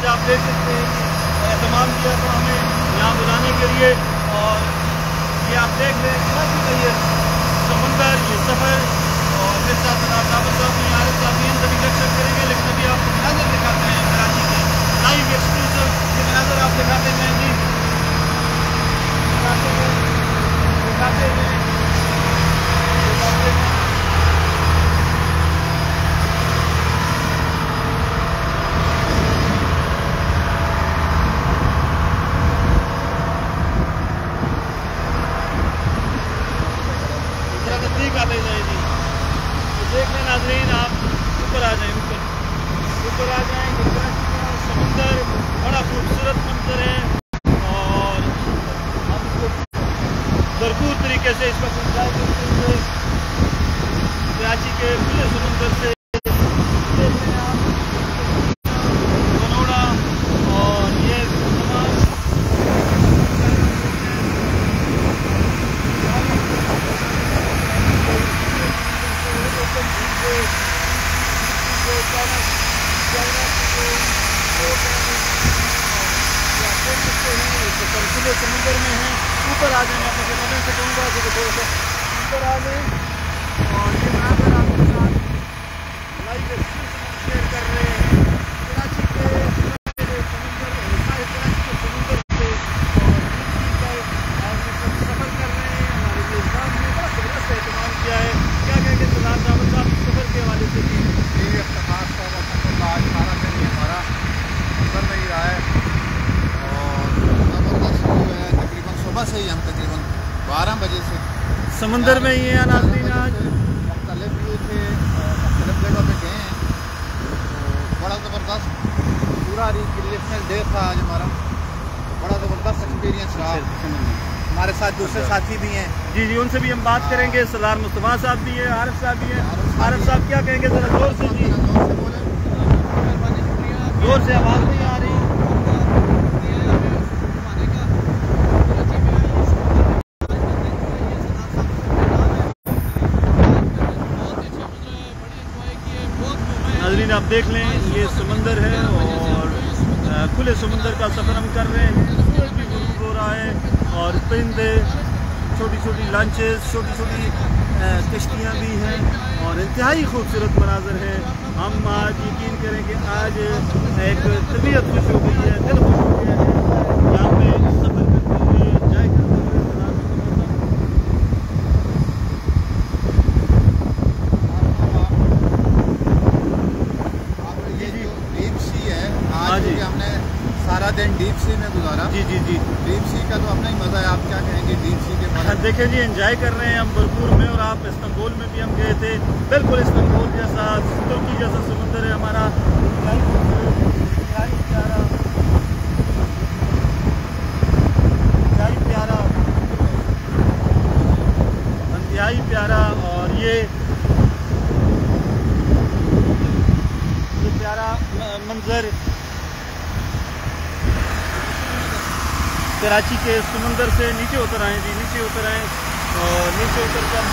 आज आप देख सकते हैं कि एहतमाम किया था हमें यहाँ बुलाने के लिए। और ये आप देख रहे हैं कराची का ये समंदर, ये सफ़र। और मेरे साथ आरिफ साहब भी सभी लेक्चर करेंगे, लेकिन अभी आपको मनाजर दिखाते हैं कराची के लाइव एक्सक्लूसिव। ये मनाजर आप दिखाते हैं जी, दिखाते हैं। नज़दीक आते जाए जी, तो देख लें नाज़रीन, आप ऊपर आ जाएं, ऊपर आ जाएं। कराची का समुंदर बड़ा खूबसूरत मंजर है और हम इसको भरपूर तरीके से इसका इंजॉय करते हुए कराची के खुले समुंदर से देख रहे हैं आप बनोड़ा। और ये खुले समुंदर में हैं। ऊपर आ जाएंगे, अपने मदन से कहूँगा कि थोड़ा सा ऊपर आ जाएं। और ये मनाजर आपके साथ लाइव शेयर कर रहे हैं कराची के समुंदर, कराची के समुंदर से। और पर सफ़र कर रहे हैं। हमारे मेज़बान ने बड़ा ज़बरदस्त एहतमाम किया है। क्या कहेंगे सरदार साहब सफ़र के हवाले से? ये खास तौर पर आज 18 दिन ही हमारा सफ़र नहीं रहा है और ज़बरदस्त व्यू है। तकरीबन सुबह से ही हम तकरीबन 12 बजे से समंदर में ही है नाज़रीन। आज मुख्तलिफ व्यू थे, मुख्तलिफ जगह पे गए हैं, तो बड़ा ज़बरदस्त पूरा रिक्रिएशनल डे था आज हमारा। बड़ा ज़बरदस्त एक्सपीरियंस रहा। हमारे साथ दूसरे साथी भी हैं जी जी, उनसे भी हम बात करेंगे। सरदार मुस्तफ़ा साहब भी हैं, आरिफ साहब भी हैं। आरिफ साहब क्या कहेंगे ज़रा जोर से जी, जोर से आवाज़ नहीं आ रही। नाज़रीन आप देख लें, ये समंदर है और खुले समंदर का सफ़र हम कर रहे हैं। सूरज भी गुरूब हो रहा है और परिंदे, छोटी छोटी लंचेस, छोटी छोटी कश्तियाँ भी हैं और इंतहाई खूबसूरत मनाजर है। हम आज यकीन करें कि आज एक तबीयत खुश हो गई है, दिल खुश हो गया है यहाँ पे सफ़र करते हुए, एंजॉय करते हुए। हमने सारा दिन डीप सी में गुजारा। जी जी जी, डीप सी का तो अपना ही मज़ा है। आप क्या कहेंगे डीप सी के बारे में? देखें जी, एंजॉय कर रहे हैं हम भरपूर में। और आप इस्तांबुल में भी हम गए थे, बिल्कुल इस्तांबुल जैसा, तुर्की जैसा समुंदर है हमारा। इंतहाई प्यारा और ये प्यारा मंजर कराची के समुंदर से। नीचे उतर आए जी, नीचे उतर आए और नीचे उतर कर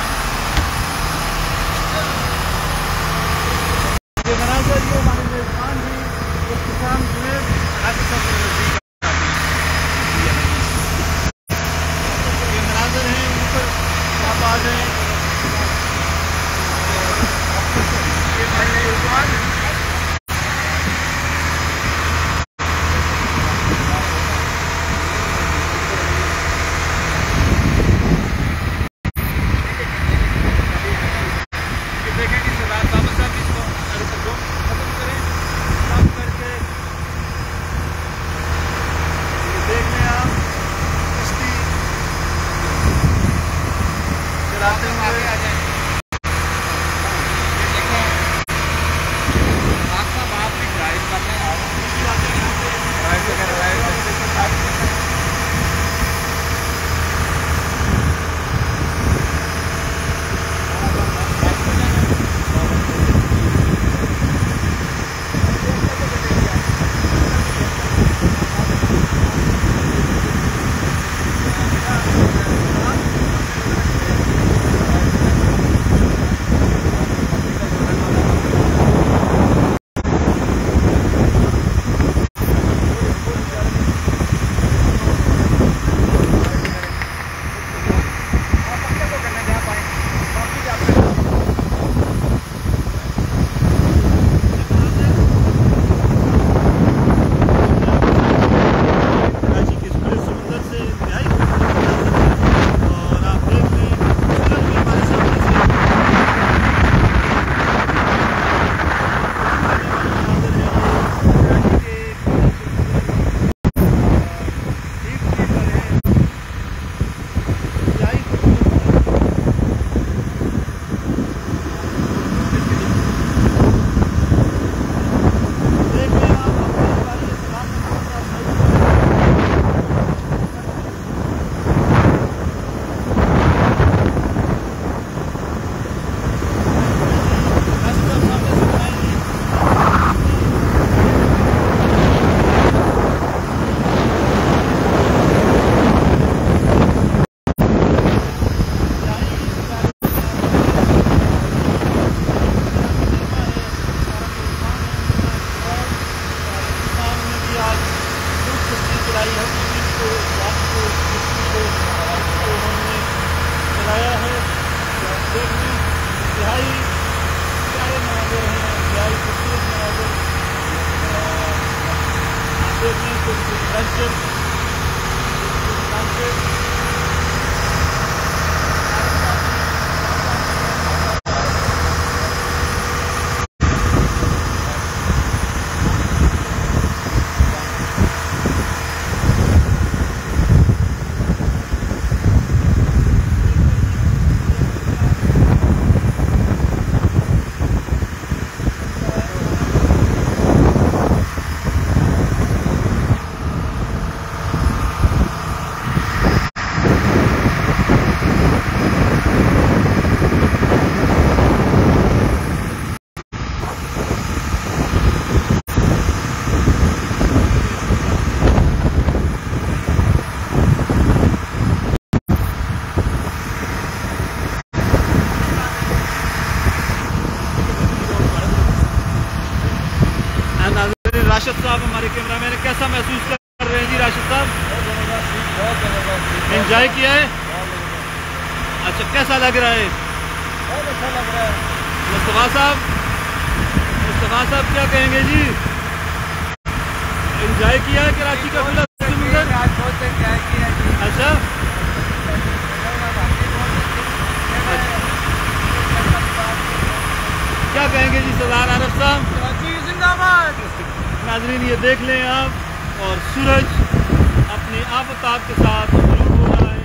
ये मनाजर, ये हमारे मेज़बान भी इख्तिसाम जुनैद ये मनाजर हैं। ऊपर आप आ जाएँ, ये हमारे मेज़बान चलाई है, को हमने चलाया है। देखने इंतहाई प्यारे मनाज़र हैं, इंतहाई खूबसूरत मनाज़र। आप देख लें कुछ लंचर राशिद साहब हमारे कैमरामैन कैसा महसूस कर रहे हैं जी? राशिद साहब एंजॉय किया है? अच्छा, कैसा लग रहा है? बहुत अच्छा लग रहा है। मुस्तफा साहब क्या कहेंगे जी? एंजॉय किया है कराची का खुला समुंदर? अच्छा, क्या कहेंगे जी सरदार आरिफ साहब? जिंदाबाद। नाज़रीन ये देख लें आप, और सूरज अपने आफताब के साथ गुरूब हो रहा है।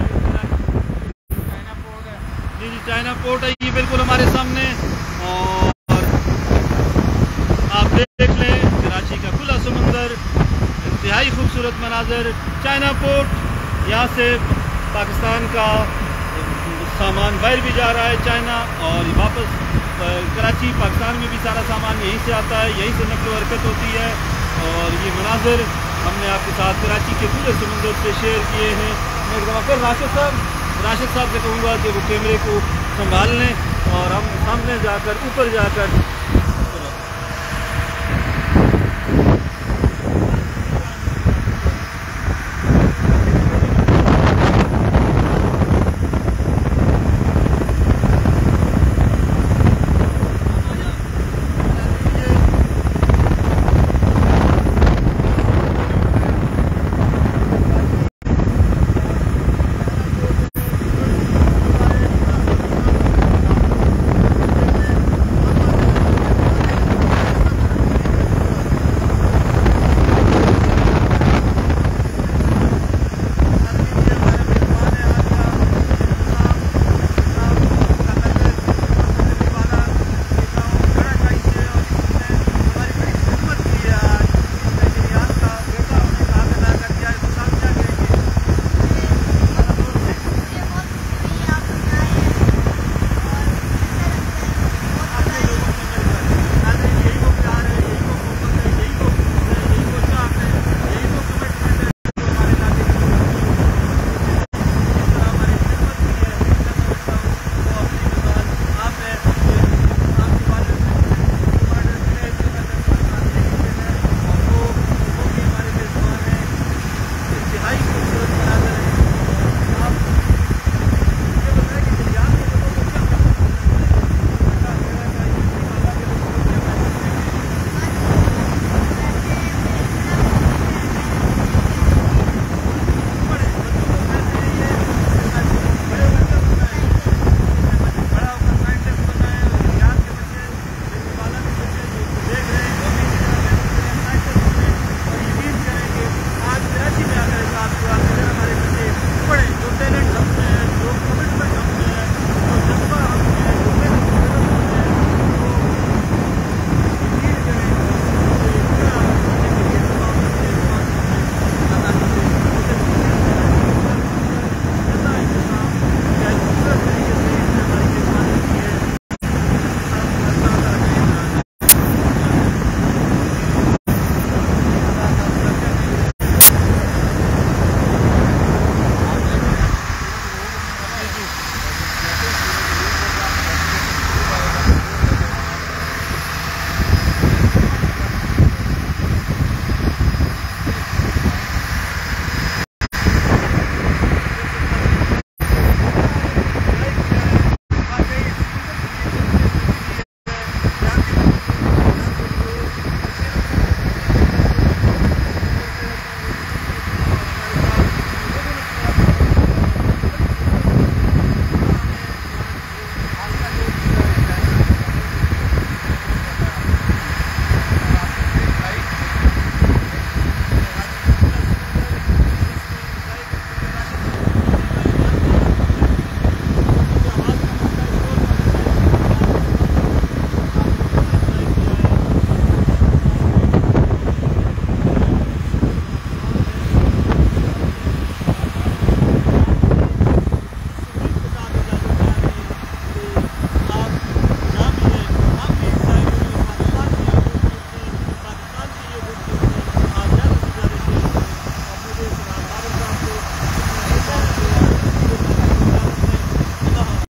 जी चाइना पोर्ट है ये बिल्कुल हमारे सामने, और आप देख लें कराची का खुला समुंदर, इंतहाई खूबसूरत मनाजर। चाइना पोर्ट, यहाँ से पाकिस्तान का सामान बाहर भी जा रहा है चाइना, और वापस कराची पाकिस्तान में भी सारा सामान यहीं से आता है, यहीं से नकल हरकत होती है। और ये मनाजर हमने आपके साथ कराची के पूरे समुंदर से शेयर किए हैं। मैं एक दफ़ा फिर राशिद साहब से कहूँगा कि वो कैमरे को संभाल लें, और हम सामने जाकर ऊपर जाकर